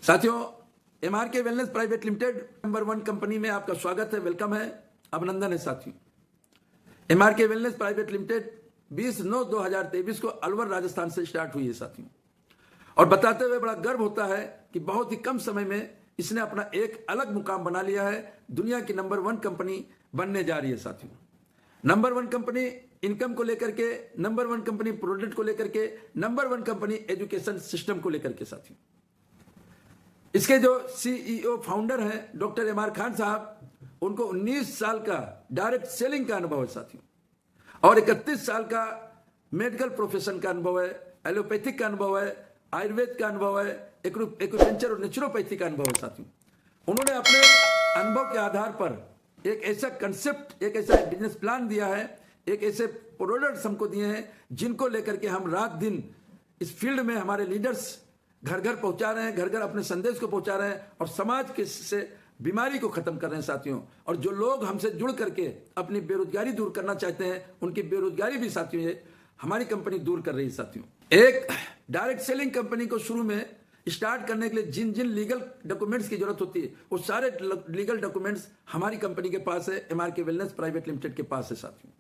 साथियों, MRK wellness private limited number 1 company में आपका स्वागत है, वेलकम है, अभिनंदन है साथियों। एमआरके वेलनेस प्राइवेट लिमिटेड 20/9/2023 को अलवर राजस्थान से स्टार्ट हुई है साथियों, और बताते हुए बड़ा गर्व होता है कि बहुत ही कम समय में इसने अपना एक अलग मुकाम बना लिया है। दुनिया की नंबर 1 कंपनी बनने जा रही है साथियों। नंबर 1 कंपनी इनकम को लेकर के, नंबर 1 कंपनी प्रोडक्ट को लेकर के, नंबर 1 कंपनी एजुकेशन सिस्टम को लेकर के साथियों। इसके जो सीईओ फाउंडर हैं डॉक्टर एमआर खान साहब, उनको 19 साल का डायरेक्ट सेलिंग का अनुभव है साथियों, और 31 साल का मेडिकल प्रोफेशन का अनुभव है, एलोपैथिक का अनुभव है, आयुर्वेद का अनुभव है, एक्यूपेंचर और नेचुरोपैथी का अनुभव है साथियों। उन्होंने अपने अनुभव के आधार पर एक ऐसा कंसेप्ट, एक ऐसा बिजनेस प्लान दिया है, एक ऐसे प्रोडक्ट्स हमको दिए हैं जिनको लेकर के हम रात दिन इस फील्ड में हमारे लीडर्स घर घर पहुंचा रहे हैं, घर घर अपने संदेश को पहुंचा रहे हैं और समाज के से बीमारी को खत्म कर रहे हैं साथियों। और जो लोग हमसे जुड़ करके अपनी बेरोजगारी दूर करना चाहते हैं, उनकी बेरोजगारी भी साथियों ये हमारी कंपनी दूर कर रही है साथियों। एक डायरेक्ट सेलिंग कंपनी को शुरू में स्टार्ट करने के लिए जिन जिन लीगल डॉक्यूमेंट्स की जरूरत होती है, वो सारे लीगल डॉक्यूमेंट्स हमारी कंपनी के पास है, एमआरके वेलनेस प्राइवेट लिमिटेड के पास है साथियों।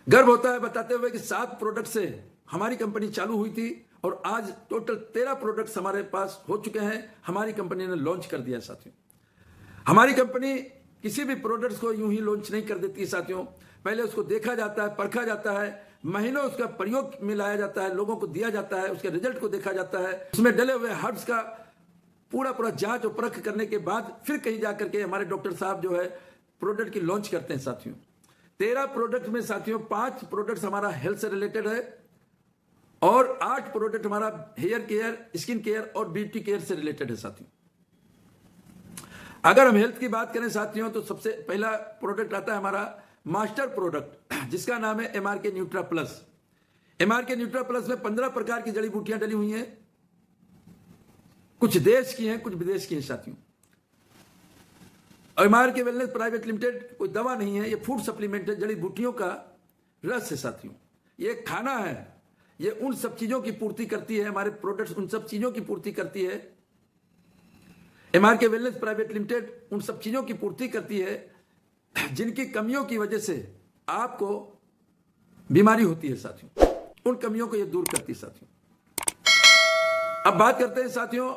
गर्व होता है बताते हुए कि 7 प्रोडक्ट से हमारी कंपनी चालू हुई थी और आज टोटल 13 प्रोडक्ट्स हमारे पास हो चुके हैं, हमारी कंपनी ने लॉन्च कर दिया साथियों। हमारी कंपनी किसी भी प्रोडक्ट्स को यूं ही लॉन्च नहीं कर देती साथियों, पहले उसको देखा जाता है, परखा जाता है, महीनों उसका प्रयोग में लाया जाता है, लोगों को दिया जाता है, उसके रिजल्ट को देखा जाता है, उसमें डले हुए हर्ब्स का पूरा जांच और परख करने के बाद फिर कहीं जाकर के हमारे डॉक्टर साहब जो है प्रोडक्ट की लॉन्च करते हैं साथियों। 13 प्रोडक्ट में साथियों 5 प्रोडक्ट्स हमारा हेल्थ से रिलेटेड है और 8 प्रोडक्ट हमारा हेयर केयर, स्किन केयर और ब्यूटी केयर से रिलेटेड है साथियों। अगर हम हेल्थ की बात करें साथियों, तो सबसे पहला प्रोडक्ट आता है हमारा मास्टर प्रोडक्ट, जिसका नाम है एमआरके न्यूट्रा प्लस। एमआरके न्यूट्रा प्लस में 15 प्रकार की जड़ी बूटियां डली हुई हैं, कुछ देश की हैं, कुछ विदेश की हैं साथियों। एमआरके वेलनेस प्राइवेट लिमिटेड कोई दवा नहीं है, ये फूड सप्लीमेंट है, जड़ी बूटियों का रस है साथियों। ये खाना है, ये उन सब चीजों की पूर्ति करती है, हमारे प्रोडक्ट्स उन सब चीजों की पूर्ति करती है। एमआरके वेलनेस प्राइवेट लिमिटेड उन सब चीजों की पूर्ति करती है जिनकी कमियों की वजह से आपको बीमारी होती है साथियों, उन कमियों को ये दूर करती है साथियों। अब बात करते हैं साथियों,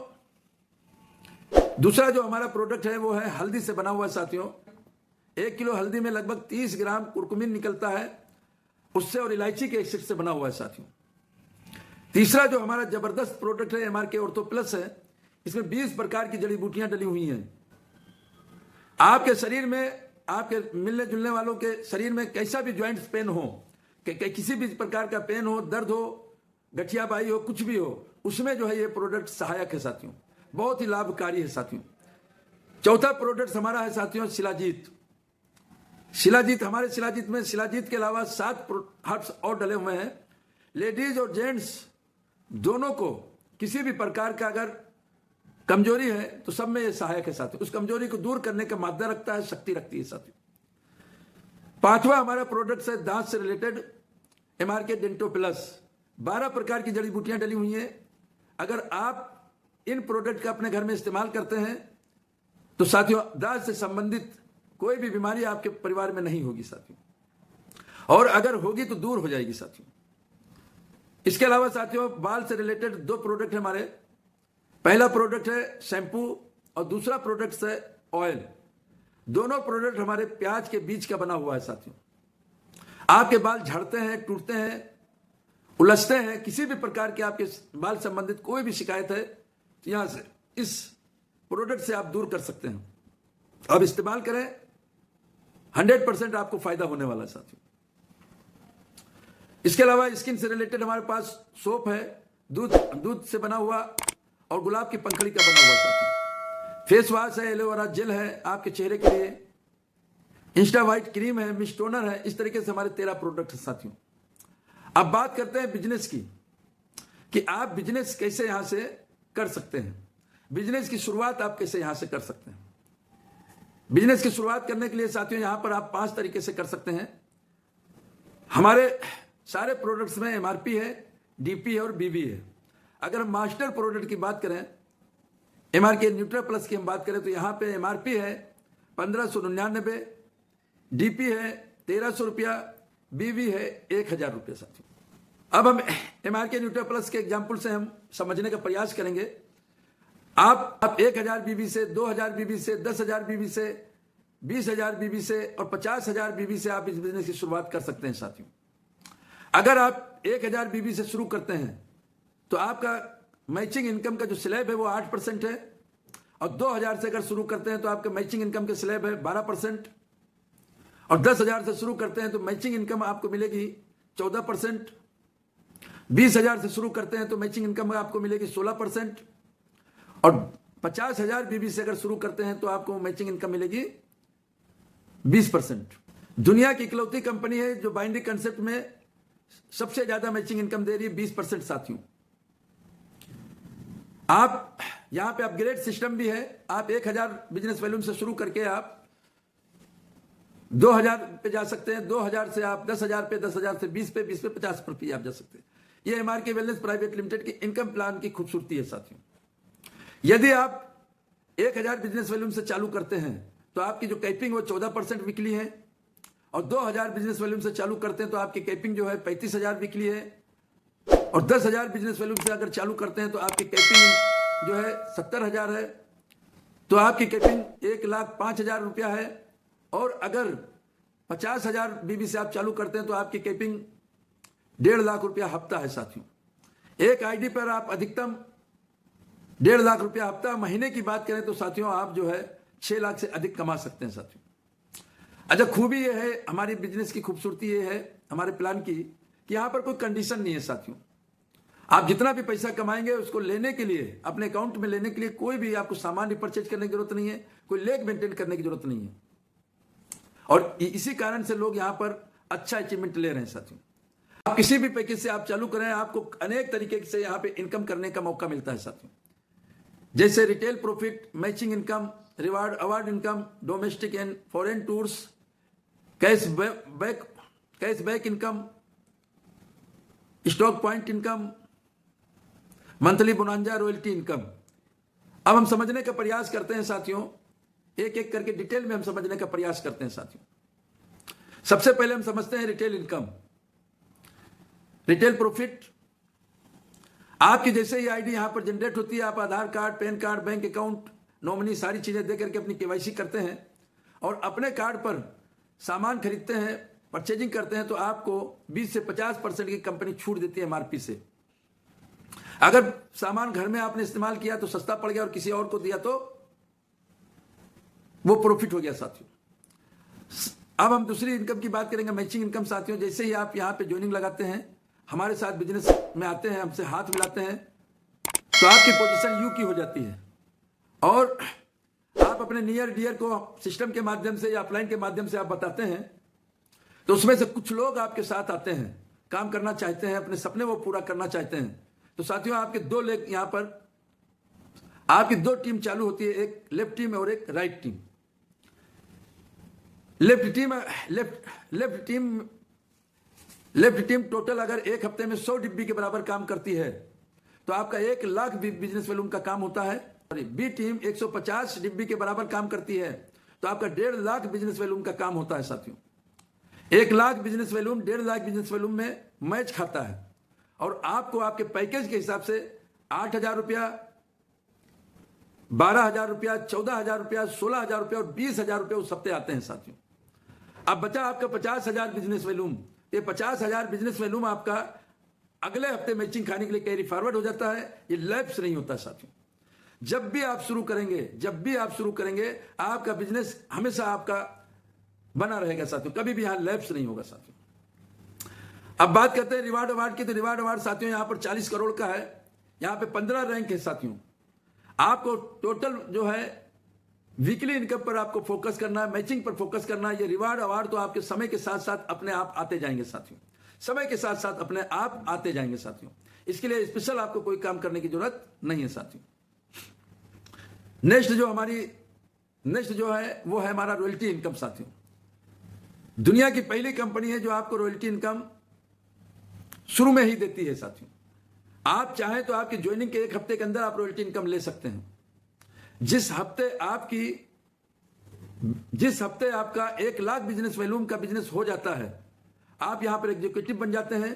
दूसरा जो हमारा प्रोडक्ट है वो है हल्दी से बना हुआ साथियों। 1 किलो हल्दी में लगभग 30 ग्राम कुरकुमिन निकलता है उससे, और इलायची के एसिड से बना हुआ है साथियों। तीसरा जो हमारा जबरदस्त प्रोडक्ट है एमआरके ऑर्थो प्लस है, इसमें 20 प्रकार की जड़ी बूटियां डली हुई हैं। आपके शरीर में, आपके मिलने जुलने वालों के शरीर में कैसा भी ज्वाइंट्स पेन हो, किसी भी प्रकार का पेन हो, दर्द हो, गठियाबाई हो, कुछ भी हो, उसमें जो है ये प्रोडक्ट सहायक है साथियों, बहुत ही लाभकारी है साथियों। चौथा प्रोडक्ट हमारा है साथियों शिलाजीत। शिलाजीत, हमारे शिलाजीत में शिलाजीत के अलावा 7 हर्ब्स और डले हुए हैं। लेडीज और जेंट्स दोनों को किसी भी प्रकार का अगर कमजोरी है तो सब में ये सहायक है साथियों, उस कमजोरी को दूर करने का मादा रखता है, शक्ति रखती है साथियों। 5वां हमारा प्रोडक्ट है दांत से रिलेटेड एमआरके डेंटो प्लस। 12 प्रकार की जड़ी बूटियां डली हुई हैं। अगर आप इन प्रोडक्ट का अपने घर में इस्तेमाल करते हैं तो साथियों दांत से संबंधित कोई भी बीमारी आपके परिवार में नहीं होगी साथियों, और अगर होगी तो दूर हो जाएगी साथियों। इसके अलावा साथियों बाल से रिलेटेड 2 प्रोडक्ट है हमारे। पहला प्रोडक्ट है शैम्पू और दूसरा प्रोडक्ट है ऑयल। दोनों प्रोडक्ट हमारे प्याज के बीज का बना हुआ है साथियों। आपके बाल झड़ते हैं, टूटते हैं, उलझते हैं, किसी भी प्रकार के आपके बाल संबंधित कोई भी शिकायत है तो यहां से इस प्रोडक्ट से आप दूर कर सकते हैं। अब इस्तेमाल करें, 100% आपको फायदा होने वाला है साथियों। इसके अलावा स्किन से रिलेटेड हमारे पास सोप है, दूध से बना हुआ और गुलाब की पंखड़ी का बना हुआ साथियों। फेस वॉश है, एलोवेरा जेल है आपके चेहरे के लिए, इंस्टा वाइट क्रीम है, मिस्ट टोनर है। इस तरीके से हमारे 13 प्रोडक्ट हैं साथियों। अब बात करते हैं बिजनेस की, कि आप बिजनेस कैसे यहां से कर सकते हैं, बिजनेस की शुरुआत आप कैसे यहां से कर सकते हैं। बिजनेस की शुरुआत करने के लिए साथियों यहां पर आप 5 तरीके से कर सकते हैं। हमारे सारे प्रोडक्ट्स में एमआरपी है, डीपी है और बीबी है। अगर हम मास्टर प्रोडक्ट की बात करें MRK न्यूट्रा प्लस की हम बात करें तो यहां पे MRP है 1599, DP है 1300 रुपया, BV है 1000 रुपये साथियों। अब हम MRK न्यूट्रा प्लस के एग्जाम्पल से हम समझने का प्रयास करेंगे। आप 1000 BV से, 2000 BV से, 10,000 BV से, 20,000 BV से और 50,000 BV से आप इस बिजनेस की शुरुआत कर सकते हैं साथियों। अगर आप 1000 BV से शुरू करते हैं तो आपका मैचिंग इनकम का जो स्लैब है वो 8% है, और 2000 से अगर शुरू करते हैं तो आपका मैचिंग इनकम का स्लैब है 12%, और 10,000 से शुरू करते हैं तो मैचिंग इनकम आपको मिलेगी 14%, 20,000 से शुरू करते हैं तो मैचिंग इनकम आपको मिलेगी 16%, और 50,000 BV से अगर शुरू करते हैं तो आपको मैचिंग इनकम मिलेगी 20%। दुनिया की इकलौती कंपनी है जो बाइनरी कंसेप्ट में सबसे ज्यादा मैचिंग इनकम दे रही है 20% साथियों। आप यहां पे अपग्रेड सिस्टम भी है। आप 1000 बिजनेस वॉल्यूम से शुरू करके आप 2000 पे जा सकते हैं, 2000 से आप 10,000 पे, 10,000 से 20 पे, 20 पे 50 पे आप जा सकते हैं। ये MRK वेलनेस प्राइवेट लिमिटेड की इनकम प्लान की खूबसूरती है साथियों। यदि आप 1000 बिजनेस वॉल्यूम से चालू करते हैं तो आपकी जो कैपिंग वो 14% वीकली है, और 2000 बिजनेस वॉल्यूम से चालू करते हैं तो आपकी कैपिंग जो है 35,000 वीकली है, और 10,000 बिजनेस वॉल्यूम से अगर चालू करते हैं तो आपकी कैपिंग जो है 70,000 है, तो आपकी कैपिंग 1,05,000 रुपया है, और अगर 50,000 BV से आप चालू करते हैं तो आपकी कैपिंग 1.5 लाख रुपया हफ्ता है साथियों। एक आईडी पर आप अधिकतम 1.5 लाख रुपया हफ्ता, महीने की बात करें तो साथियों आप जो है 6 लाख से अधिक कमा सकते हैं साथियों। अच्छा, खूबी ये है हमारी बिजनेस की, खूबसूरती ये है हमारे प्लान की कि यहां पर कोई कंडीशन नहीं है साथियों। आप जितना भी पैसा कमाएंगे उसको लेने के लिए, अपने अकाउंट में लेने के लिए कोई भी आपको सामान रिपर्चेज करने की जरूरत नहीं है, कोई लेग मेंटेन करने की जरूरत नहीं है, और इसी कारण से लोग यहां पर अच्छा अचीवमेंट ले रहे हैं साथियों। आप किसी भी पैकेज से आप चालू करें, आपको अनेक तरीके से यहां पे इनकम करने का मौका मिलता है साथियों, जैसे retail profit, matching income, reward award income, domestic and foreign tours, cashback income, stock point income, monthly bonanza, royalty income. अब हम समझने का प्रयास करते हैं साथियों, एक एक करके डिटेल में हम समझने का प्रयास करते हैं साथियों। सबसे पहले हम समझते हैं रिटेल इनकम, रिटेल प्रॉफिट। आपकी जैसे ही आईडी यहां पर जनरेट होती है, आप Aadhaar card, PAN card, bank account, nominee सारी चीजें दे करके अपनी KYC करते हैं और अपने कार्ड पर सामान खरीदते हैं, परचेजिंग करते हैं, तो आपको 20 से 50% की कंपनी छूट देती है MRP से। अगर सामान घर में आपने इस्तेमाल किया तो सस्ता पड़ गया और किसी और को दिया तो वो प्रॉफिट हो गया साथियों। अब हम दूसरी इनकम की बात करेंगे, मैचिंग इनकम साथियों। जैसे ही आप यहां पे ज्वाइनिंग लगाते हैं, हमारे साथ बिजनेस में आते हैं, हमसे हाथ मिलाते हैं, तो आपकी पोजीशन यू की हो जाती है, और आप अपने नियर डियर को सिस्टम के माध्यम से या अपलाइन के माध्यम से आप बताते हैं, तो उसमें से कुछ लोग आपके साथ आते हैं, काम करना चाहते हैं, अपने सपने वो पूरा करना चाहते हैं। तो साथियों आपके दो लेग यहां पर, आपकी 2 टीम चालू होती है, एक लेफ्ट टीम और एक right team. Left team total अगर एक हफ्ते में 100 डिब्बी के बराबर काम करती है तो आपका 1 लाख बिजनेस वॉल्यूम का काम होता है। बी टीम 150 डिब्बी के बराबर काम करती है तो आपका 1.5 लाख बिजनेस वॉल्यूम का काम होता है साथियों। 1 lakh business volume 1.5 lakh business volume में मैच खाता है, और आपको आपके पैकेज के हिसाब से 8,000 रुपया, 12,000 रुपया, 14,000 रुपया, 16,000 रुपया और 20,000 रुपया उस हफ्ते आते हैं साथियों। अब बचा आपका 50,000 बिजनेस वॉल्यूम। ये 50,000 बिजनेस वॉल्यूम आपका अगले हफ्ते मैचिंग खाने के लिए कैरी फॉरवर्ड हो जाता है, ये लैप्स नहीं होता साथियों। जब भी आप शुरू करेंगे आपका बिजनेस हमेशा आपका बना रहेगा साथियों, कभी भी यहां लैप्स नहीं होगा साथियों। अब बात करते हैं रिवार्ड अवार्ड की, तो रिवार्ड अवार्ड साथियों यहां पर 40 करोड़ का है, यहां पे 15 रैंक है साथियों। आपको टोटल जो है वीकली इनकम पर आपको फोकस करना है, मैचिंग पर फोकस करना है। ये रिवार्ड अवार्ड तो आपके समय के साथ साथ अपने आप आते जाएंगे साथियों, समय के साथ साथ अपने आप आते जाएंगे साथियों। इसके लिए स्पेशल आपको कोई काम करने की जरूरत नहीं है साथियों। नेक्स्ट जो है वो है हमारा रॉयल्टी इनकम साथियों। दुनिया की पहली कंपनी है जो आपको रॉयल्टी इनकम शुरू में ही देती है साथियों। आप चाहें तो आपकी ज्वाइनिंग के 1 हफ्ते के अंदर आप रॉयल्टी इनकम ले सकते हैं। जिस हफ्ते आपका 1 लाख बिजनेस वॉल्यूम का बिजनेस हो जाता है, आप यहां पर एग्जीक्यूटिव बन जाते हैं।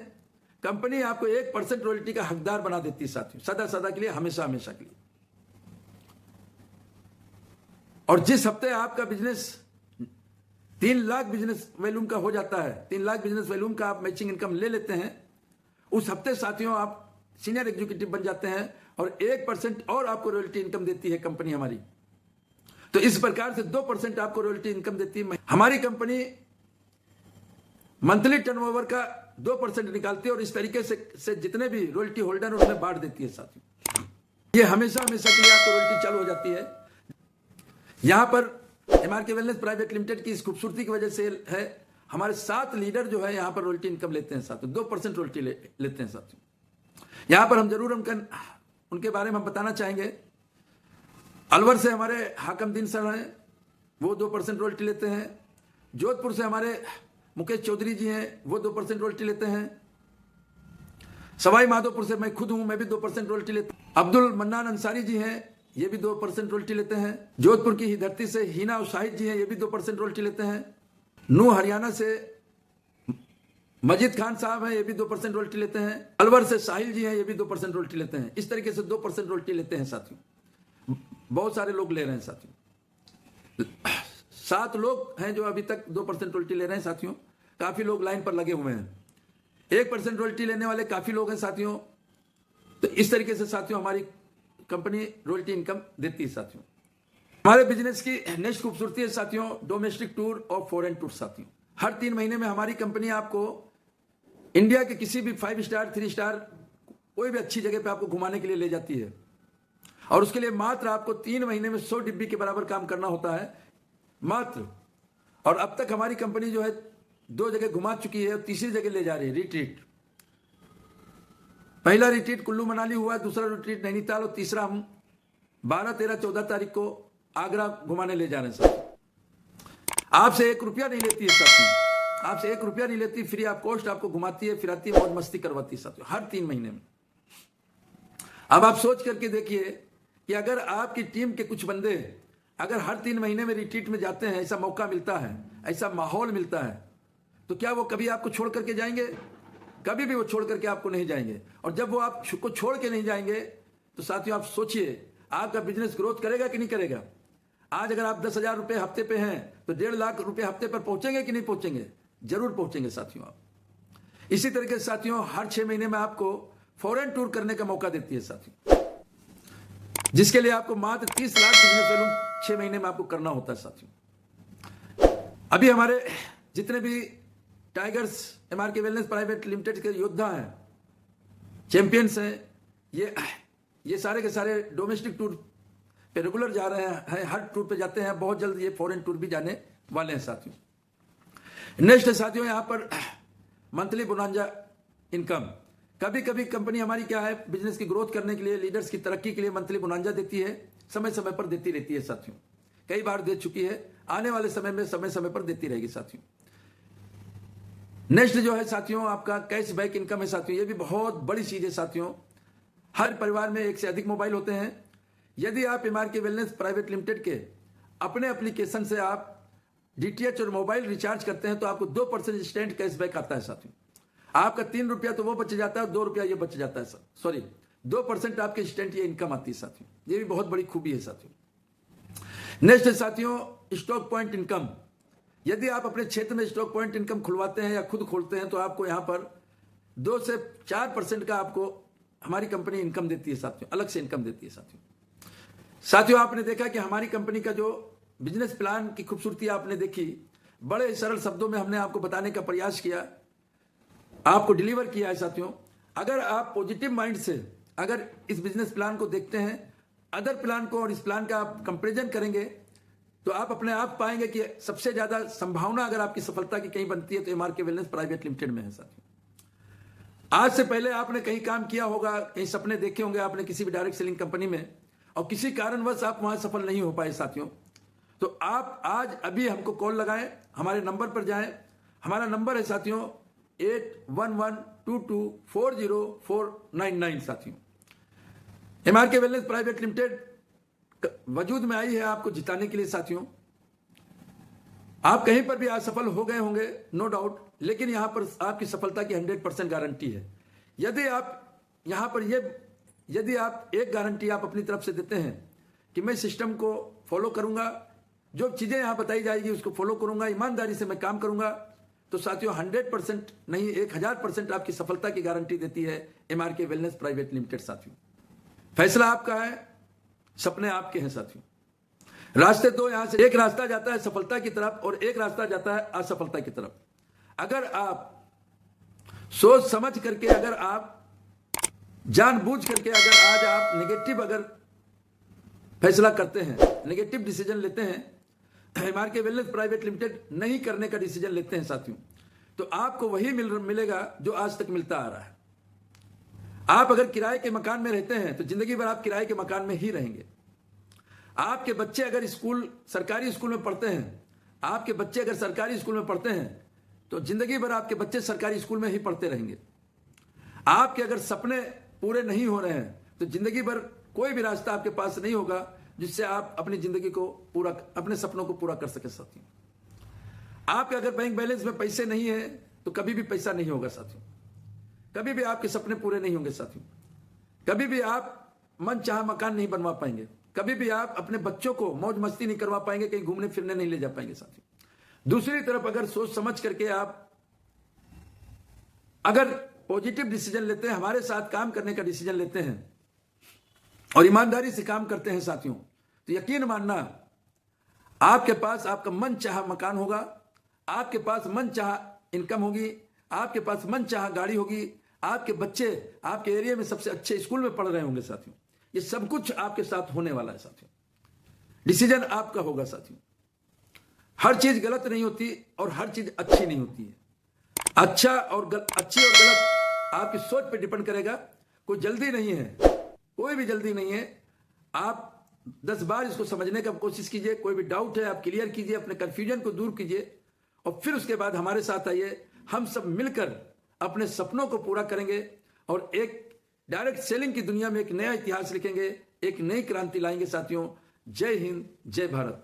कंपनी आपको 1% रॉयल्टी का हकदार बना देती है साथियों, सदा के लिए, हमेशा के लिए। और जिस हफ्ते आपका बिजनेस 3 लाख बिजनेस वॉल्यूम का हो जाता है, 3 लाख बिजनेस वॉल्यूम का आप मैचिंग इनकम ले लेते हैं, उस हफ्ते साथियों आप सीनियर एग्जीक्यूटिव बन जाते हैं और 1% और आपको रॉयल्टी इनकम देती है कंपनी हमारी। तो इस प्रकार से 2% आपको रॉयल्टी इनकम देती है। हमारी कंपनी मंथली टर्नओवर का 2% निकालती है और इस तरीके से जितने भी रॉयल्टी होल्डर उसमें बांट देती है साथियों। ये हमेशा के लिए आपको रॉयल्टी चालू हो जाती है। यहां पर एमआरके वेलनेस प्राइवेट लिमिटेड की इस खूबसूरती की वजह से है, हमारे 7 लीडर जो है यहां पर रॉयल्टी इनकम लेते हैं साथियों, 2% रॉयल्टी लेते हैं साथियों। यहां पर हम जरूर उनके बारे में हम बताना चाहेंगे। अलवर से हमारे हाकमदीन सर हैं, वो 2% रॉयल्टी लेते हैं। जोधपुर से हमारे मुकेश चौधरी जी हैं, वो 2% रॉयल्टी लेते हैं। सवाई माधोपुर से मैं खुद हूं, मैं भी 2% रॉयल्टी लेता हूं। अब्दुल मन्नान अंसारी जी हैं, ये भी 2% रॉयल्टी लेते हैं। जोधपुर की ही धरती से हीना और शाहिद जी हैं, ये भी 2% रॉयल्टी लेते हैं। नू हरियाणा से मजीद खान साहब हैं, ये भी 2% रॉयल्टी लेते हैं। अलवर से साहिल जी हैं, ये भी 2% रॉयल्टी लेते हैं। इस तरीके से 2% रॉयल्टी लेते हैं साथियों। बहुत सारे लोग ले रहे हैं साथियों, 7 लोग हैं जो अभी तक 2% रॉयल्टी ले रहे हैं साथियों। काफी लोग लाइन पर लगे हुए हैं। 1% रॉयल्टी लेने वाले काफी लोग हैं साथियों। तो इस तरीके से साथियों हमारी कंपनी रॉयल्टी इनकम देती है साथियों। हमारे बिजनेस की नेक्स्ट खूबसूरती है साथियों डोमेस्टिक टूर और फॉरेन टूर साथियों। हर 3 महीने में हमारी कंपनी आपको इंडिया के किसी भी 5 स्टार 3 स्टार कोई भी अच्छी जगह पे आपको घुमाने के लिए ले जाती है और उसके लिए मात्र आपको 3 महीने में 100 डिब्बी के बराबर काम करना होता है मात्र। और अब तक हमारी कंपनी जो है 2 जगह घुमा चुकी है और तीसरी जगह ले जा रही है रिट्रीट। पहला रिट्रीट कुल्लू मनाली हुआ, दूसरा रिट्रीट नैनीताल और तीसरा हम 12, 13, 14 तारीख को आगरा घुमाने ले जा रहे हैं साथियों। आपसे 1 रुपया नहीं लेती है साथियों, आपसे 1 रुपया नहीं लेती, फ्री ऑफ कॉस्ट आपको घुमाती है, फिराती है, मौज मस्ती करवाती है साथियों हर 3 महीने में। अब आप सोच करके देखिए कि अगर आपकी टीम के कुछ बंदे अगर हर 3 महीने में रिट्रीट में जाते हैं, ऐसा मौका मिलता है, ऐसा माहौल मिलता है, तो क्या वो कभी आपको छोड़ करके जाएंगे? कभी भी वो छोड़ करके आपको नहीं जाएंगे। और जब वो आपको छोड़ के नहीं जाएंगे तो साथियों आप सोचिए आपका बिजनेस ग्रोथ करेगा कि नहीं करेगा। आज अगर आप 10,000 रुपए हफ्ते पे हैं तो 1.5 लाख रुपए हफ्ते पर पहुंचेंगे कि नहीं पहुंचेंगे? जरूर पहुंचेंगे साथियों आप। इसी तरीके से साथियों हर 6 महीने में आपको फॉरेन टूर करने का मौका देती है साथियों, जिसके लिए आपको मात्र 30 लाख बिजनेस वॉल्यूम 6 महीने में आपको करना होता है साथियों। अभी हमारे जितने भी टाइगर्स एमआरके वेलनेस प्राइवेट लिमिटेड के योद्धा हैं, चैंपियंस हैं, ये सारे के सारे डोमेस्टिक टूर पे रेगुलर जा रहे हैं, हर टूर पे जाते हैं। बहुत जल्द ये फॉरेन टूर भी जाने वाले हैं साथियों। नेक्स्ट है साथियों यहाँ पर मंथली बोनांजा इनकम। कभी कभी कंपनी हमारी क्या है बिजनेस की ग्रोथ करने के लिए, लीडर्स की तरक्की के लिए मंथली बोनांजा देती है, समय समय पर देती रहती है साथियों। कई बार दे चुकी है, आने वाले समय में समय समय पर देती रहेगी साथियों। नेक्स्ट जो है साथियों आपका कैशबैक इनकम है साथियों। ये भी बहुत बड़ी चीज है साथियों। हर परिवार में 1 से अधिक मोबाइल होते हैं। यदि आप एमआरके वेलनेस प्राइवेट लिमिटेड के अपने एप्लीकेशन से आप डीटीएच और मोबाइल रिचार्ज करते हैं तो आपको 2% इंस्टेंट कैशबैक आता है साथियों। आपका 3 रुपया तो वो बच जाता है, 2 रुपया ये बच जाता है सॉरी 2% आपके इंस्टेंट ये इनकम आती है साथियों। ये भी बहुत बड़ी खूबी है साथियों। नेक्स्ट है साथियों स्टॉक पॉइंट इनकम। यदि आप अपने क्षेत्र में स्टॉक पॉइंट इनकम खुलवाते हैं या खुद खोलते हैं तो आपको यहां पर 2 से 4% का आपको हमारी कंपनी इनकम देती है साथियों, अलग से इनकम देती है साथियों। आपने देखा कि हमारी कंपनी का जो बिजनेस प्लान की खूबसूरती आपने देखी, बड़े सरल शब्दों में हमने आपको बताने का प्रयास किया, आपको डिलीवर किया है साथियों। अगर आप पॉजिटिव माइंड से अगर इस बिजनेस प्लान को देखते हैं, अदर प्लान को और इस प्लान का आप कंपेरिजन करेंगे तो आप अपने आप पाएंगे कि सबसे ज्यादा संभावना अगर आपकी सफलता की कहीं बनती है तो एमआरके वेलनेस प्राइवेट लिमिटेड में है साथियों। आज से पहले आपने कहीं काम किया होगा, कहीं सपने देखे होंगे आपने किसी भी डायरेक्ट सेलिंग कंपनी में, और किसी कारणवश आप वहां सफल नहीं हो पाए साथियों, तो आप आज अभी हमको कॉल लगाएं, हमारे नंबर पर जाएं। हमारा नंबर है साथियों 8112240499 साथियों। एमआरके वेलनेस प्राइवेट लिमिटेड वजूद में आई है आपको जिताने के लिए साथियों। आप कहीं पर भी असफल हो गए होंगे, नो डाउट, लेकिन यहां पर आपकी सफलता की 100% गारंटी है। यदि आप यहां पर यदि आप एक गारंटी आप अपनी तरफ से देते हैं कि मैं सिस्टम को फॉलो करूंगा, जो चीजें यहां बताई जाएगी उसको फॉलो करूंगा, ईमानदारी से मैं काम करूंगा, तो साथियों 100% नहीं 1000% आपकी सफलता की गारंटी देती है MRK वेलनेस प्राइवेट लिमिटेड। साथियों फैसला आपका है, सपने आपके हैं। साथियों रास्ते दो यहां से, एक रास्ता जाता है सफलता की तरफ और एक रास्ता जाता है असफलता की तरफ। अगर आप सोच समझ करके, अगर आप जानबूझ करके, अगर आज आप नेगेटिव अगर फैसला करते हैं, नेगेटिव डिसीजन लेते हैं, MRK वेलनेस प्राइवेट लिमिटेड नहीं करने का डिसीजन लेते हैं साथियों, तो आपको वही मिलेगा जो आज तक मिलता आ रहा है। आप अगर किराए के मकान में रहते हैं तो जिंदगी भर आप किराए के मकान में ही रहेंगे। आपके बच्चे अगर सरकारी स्कूल में पढ़ते हैं, आपके बच्चे अगर सरकारी स्कूल में पढ़ते हैं तो जिंदगी भर आपके बच्चे सरकारी स्कूल में ही पढ़ते रहेंगे। आपके अगर सपने पूरे नहीं हो रहे हैं तो जिंदगी भर कोई भी रास्ता आपके पास नहीं होगा जिससे आप अपनी जिंदगी को पूरा, अपने सपनों को पूरा कर सके। साथियों आपके अगर बैंक बैलेंस में पैसे नहीं है तो कभी भी पैसा नहीं होगा। साथियों कभी भी आपके सपने पूरे नहीं होंगे। साथियों कभी भी आप मन चाहा मकान नहीं बनवा पाएंगे, कभी भी आप अपने बच्चों को मौज मस्ती नहीं करवा पाएंगे, कहीं घूमने फिरने नहीं ले जा पाएंगे। साथियों दूसरी तरफ अगर सोच समझ करके आप अगर पॉजिटिव डिसीजन लेते हैं, हमारे साथ काम करने का डिसीजन लेते हैं और ईमानदारी से काम करते हैं साथियों, तो यकीन मानना आपके पास आपका मन चाहा मकान होगा, आपके पास मन चाहा इनकम होगी, आपके पास मन चाहा गाड़ी होगी, आपके बच्चे आपके एरिया में सबसे अच्छे स्कूल में पढ़ रहे होंगे। साथियों ये सब कुछ आपके साथ होने वाला है। साथियों डिसीजन आपका होगा। साथियों हर चीज गलत नहीं होती और हर चीज अच्छी नहीं होती है। अच्छी और गलत आपकी सोच पे डिपेंड करेगा। कोई जल्दी नहीं है, कोई भी जल्दी नहीं है। आप 10 बार इसको समझने का कोशिश कीजिए, कोई भी डाउट है आप क्लियर कीजिए, अपने कंफ्यूजन को दूर कीजिए और फिर उसके बाद हमारे साथ आइए। हम सब मिलकर अपने सपनों को पूरा करेंगे और एक डायरेक्ट सेलिंग की दुनिया में एक नया इतिहास लिखेंगे, एक नई क्रांति लाएंगे। साथियों जय हिंद, जय भारत।